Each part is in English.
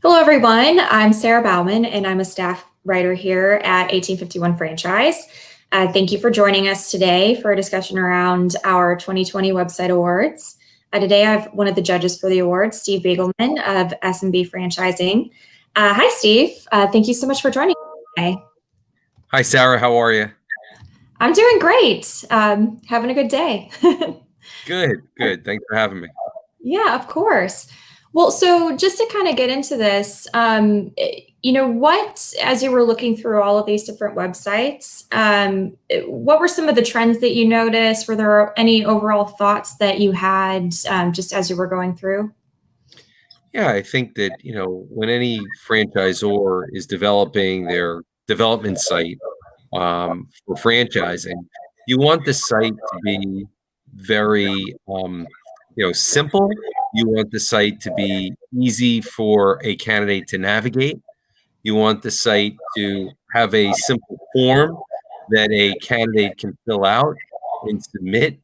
Hello, everyone. I'm Sarah Bauman, and I'm a staff writer here at 1851 Franchise. Thank you for joining us today for a discussion around our 2020 website awards. Today, I have one of the judges for the awards, Steve Beagelman of SMB Franchising. Hi, Steve. Thank you so much for joining us today. Hi, Sarah. How are you? I'm doing great. Having a good day. Good. Thanks for having me. Yeah, of course. Well, so just to kind of get into this, as you were looking through all of these different websites, what were some of the trends that you noticed? Were there any overall thoughts that you had just as you were going through? Yeah, I think that, when any franchisor is developing their development site for franchising, you want the site to be very, simple. You want the site to be easy for a candidate to navigate. You want the site to have a simple form that a candidate can fill out and submit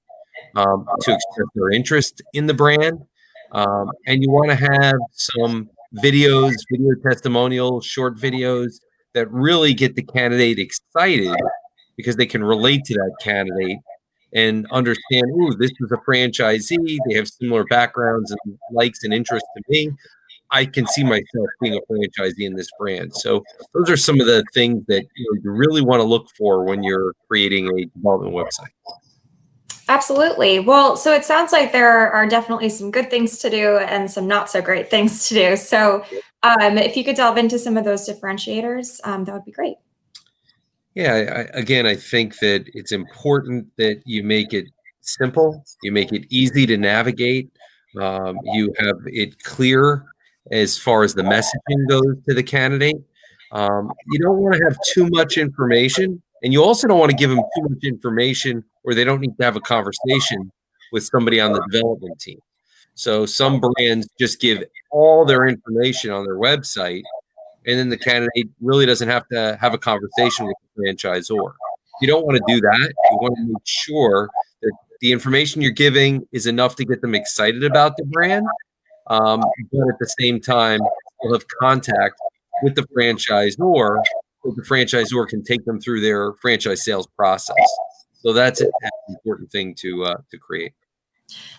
to express their interest in the brand. And you want to have some videos, video testimonials, short videos that really get the candidate excited because they can relate to that candidate and understand, ooh, this is a franchisee. They have similar backgrounds and likes and interests to me. I can see myself being a franchisee in this brand. So those are some of the things that you really want to look for when you're creating a development website. Absolutely. Well, so it sounds like there are definitely some good things to do and some not so great things to do. So if you could delve into some of those differentiators, that would be great. Yeah, I think that it's important that you make it simple, you make it easy to navigate, you have it clear as far as the messaging goes to the candidate. You don't want to have too much information, and you also don't want to give them too much information where they don't need to have a conversation with somebody on the development team. So some brands just give all their information on their website, and then the candidate really doesn't have to have a conversation with the franchisor. You don't want to do that. You want to make sure that the information you're giving is enough to get them excited about the brand, but at the same time, you'll have contact with the franchisor, so the franchisor can take them through their franchise sales process. So that's an important thing to create.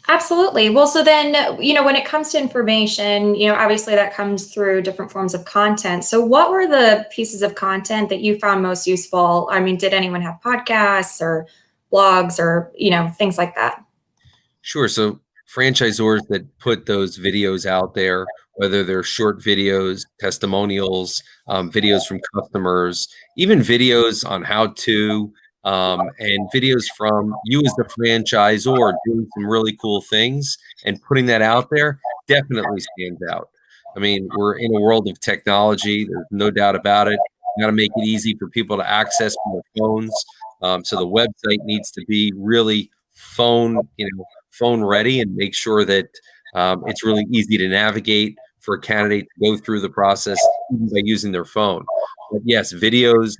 Absolutely. Well, so then, when it comes to information, obviously that comes through different forms of content. So what were the pieces of content that you found most useful? I mean, did anyone have podcasts or blogs or, things like that? Sure. So franchisors that put those videos out there, whether they're short videos, testimonials, videos from customers, even videos on how to, and videos from you as the franchisor doing some really cool things and putting that out there definitely stands out. I mean, we're in a world of technology. There's no doubt about it. You got to make it easy for people to access from their phones. So the website needs to be really phone ready and make sure that it's really easy to navigate for a candidate to go through the process even by using their phone. But yes, videos,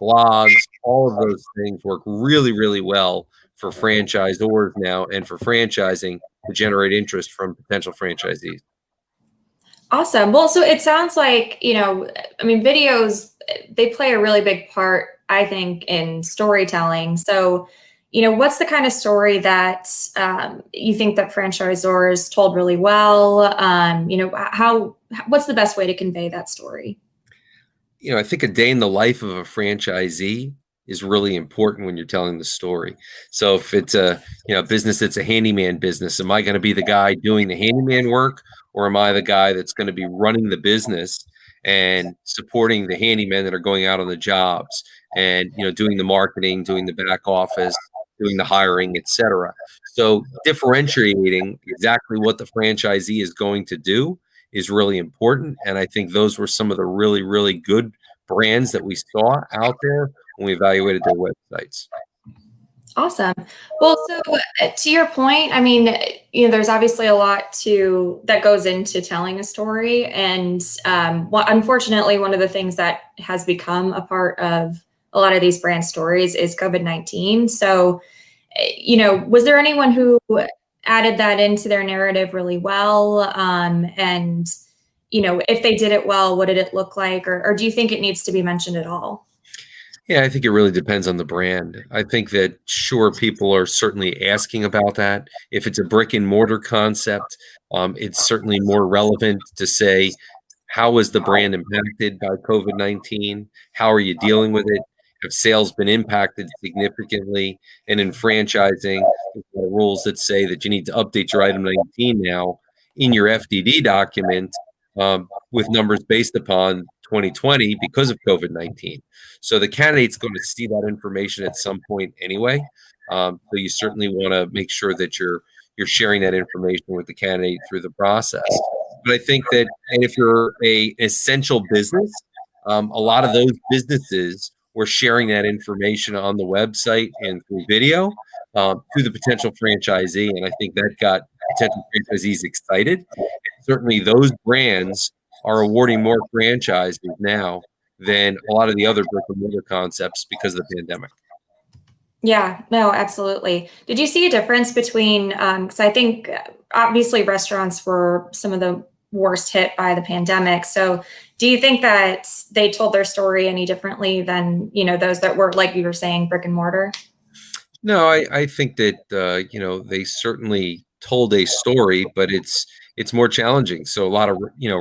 blogs, all of those things work really, really well for franchisors now and for franchising to generate interest from potential franchisees. Awesome. Well, so it sounds like, videos, they play a really big part, I think, in storytelling. So, what's the kind of story that you think that franchisors told really well? What's the best way to convey that story? I think a day in the life of a franchisee is really important when you're telling the story. So if it's a business that's a handyman business, am I going to be the guy doing the handyman work, or am I the guy that's going to be running the business and supporting the handymen that are going out on the jobs and doing the marketing, doing the back office, doing the hiring, etc. So differentiating exactly what the franchisee is going to do is really important. And I think those were some of the really, really good brands that we saw out there when we evaluated their websites. Awesome. Well, so to your point, I mean, there's obviously a lot that goes into telling a story, and unfortunately, one of the things that has become a part of a lot of these brand stories is COVID-19. So, was there anyone who added that into their narrative really well? And if they did it well, what did it look like? Or do you think it needs to be mentioned at all? Yeah, I think it really depends on the brand. I think that sure, people are certainly asking about that. If it's a brick and mortar concept, it's certainly more relevant to say, how was the brand impacted by COVID-19? How are you dealing with it? Have sales been impacted significantly? And in franchising, there are rules that say that you need to update your item 19 now in your FDD document with numbers based upon 2020 because of COVID-19. So the candidate's going to see that information at some point anyway. So you certainly want to make sure that you're sharing that information with the candidate through the process. But I think that, and if you're a essential business, a lot of those businesses were sharing that information on the website and through video to the potential franchisee, and I think that got potential franchisees excited. Certainly, those brands are awarding more franchises now than a lot of the other brick and mortar concepts because of the pandemic. Yeah, no, absolutely. Did you see a difference between, because I think obviously restaurants were some of the worst hit by the pandemic. So do you think that they told their story any differently than, those that were, like you were saying, brick and mortar? No, I think that they certainly told a story, but it's more challenging. So a lot of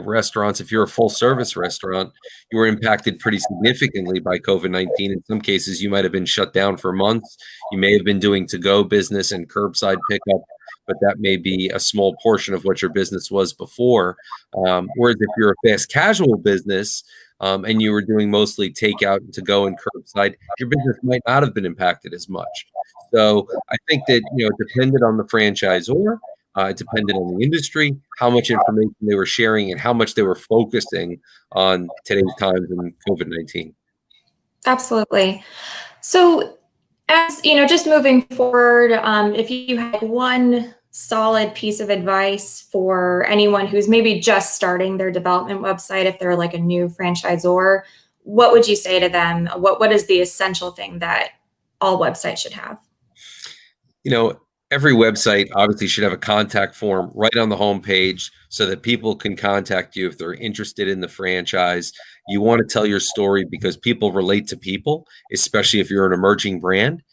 restaurants, if you're a full service restaurant, you were impacted pretty significantly by COVID-19. In some cases, you might have been shut down for months. You may have been doing to-go business and curbside pickup, but that may be a small portion of what your business was before. Whereas if you're a fast casual business, and you were doing mostly takeout and to-go and curbside, your business might not have been impacted as much. So I think that, it depended on the franchisor, it depended on the industry, how much information they were sharing and how much they were focusing on today's times and COVID-19. Absolutely. So as just moving forward, if you had one solid piece of advice for anyone who's maybe just starting their development website, if they're like a new franchisor, what would you say to them? What is the essential thing that all websites should have? You know, every website obviously should have a contact form right on the homepage so that people can contact you if they're interested in the franchise. You want to tell your story because people relate to people, especially if you're an emerging brand,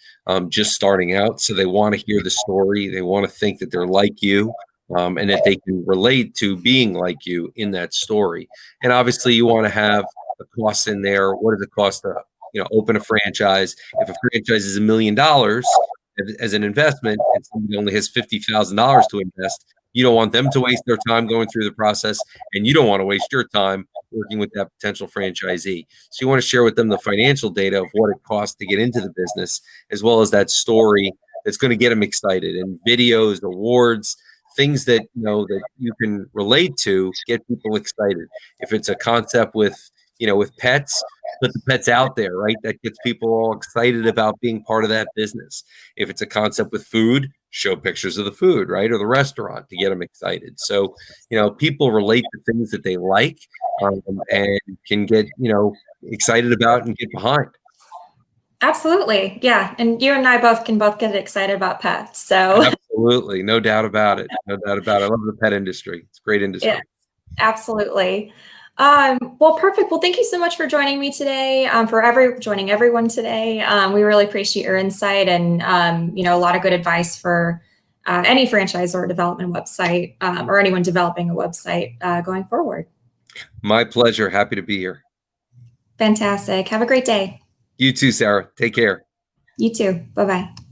just starting out. So they want to hear the story. They want to think that they're like you, and that they can relate to being like you in that story. And obviously, you want to have the costs in there. What does it cost to open a franchise? If a franchise is $1 million as an investment and somebody only has $50,000 to invest, you don't want them to waste their time going through the process, and you don't want to waste your time working with that potential franchisee. So you want to share with them the financial data of what it costs to get into the business, as well as that story that's going to get them excited, and videos, awards, things that that you can relate to, get people excited. If it's a concept with with pets, put the pets out there, right? That gets people all excited about being part of that business. If it's a concept with food, show pictures of the food, right? Or the restaurant to get them excited. So, people relate to things that they like, and can get, excited about and get behind. Absolutely. Yeah. And you and I both can both get excited about pets. So Absolutely. No doubt about it. No doubt about it. I love the pet industry. It's a great industry. yeah, absolutely. Well, perfect. Well, thank you so much for joining me today, joining everyone today. We really appreciate your insight and, a lot of good advice for any franchise or development website, or anyone developing a website going forward. My pleasure. Happy to be here. Fantastic. Have a great day. You too, Sarah. Take care. You too. Bye-bye.